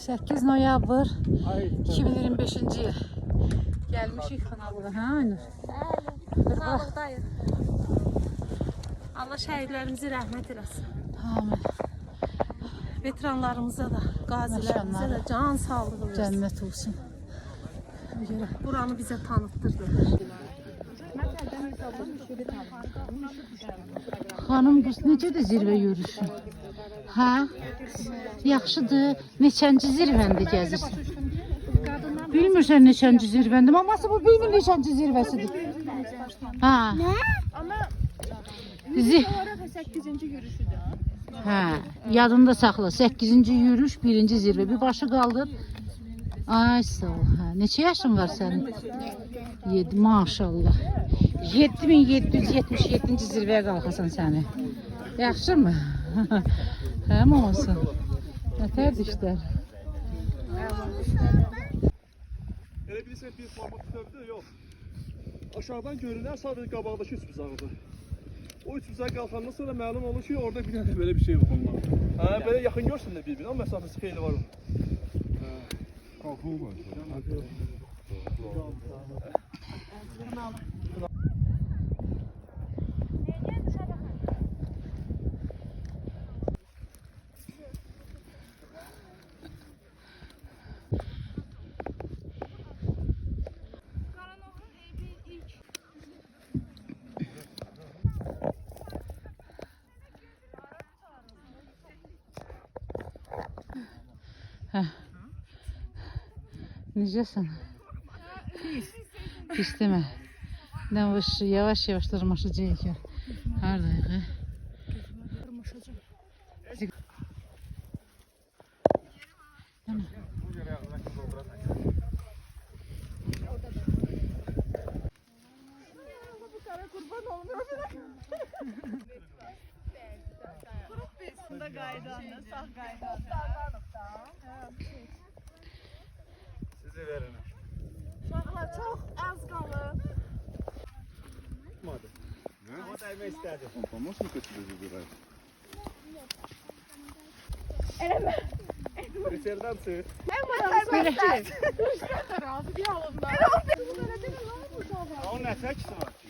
8 noyabr 2025-ci il. Gəlmişik Xanabura, hə Aynur? Bəli, sağlıqdayıq. Allah şəhidlərimizi rəhmət eləsin. Amin. Veteranlarımıza da, qazilərimizə də can sağlığı versin. Cənnət olsun. Buranı bizə tanıtdırdılar. Xanım, bu necədir zirvə yürüyüşü? Hə? Yaxşıdır. Neçənci zirvəndə gəzirsən? Bilmirsən neçənci zirvəndə. Maması bu bilmir neçənci zirvəsidir. Ha. Nə? Amma olarak 8-ci yürüyüşüdür. Hə, yadında saxla. 8-ci yürüyüş, 1-ci zirvə. Bir başı qaldır. Ay sağ ol. Hə, neçə yaşın var sənin? 7, maşallah. 7777-ci zirvəyə qalxasan səni. Yaxşı mı? Hə, olsun. Nətər dişlər? Elə bilirsən bir format tüfəvdə yox. Aşağıdan görünən sadəcə qabaqdakı üç buzağıdır. O üç buzağa qalxandan sonra məlum olur ki, orada bir dənə belə bir şey yox ondan. Hə, belə yaxın görsün də bir-birinə, amma məsafəsi xeyli var onun. Qalxın var. Hə. Necəsən? Pis demə. Yavaş yavaş dırmaşacağıq ya. Haradayıq, hə? Sizi verin. Uşaqlar çox az qalır. Tutmadı. O dəymək istədi. Olmaz mı kötülüğü bir Eləmə. İçeriden çık. Razı bir alımlar. Onun ne tekisi var ki?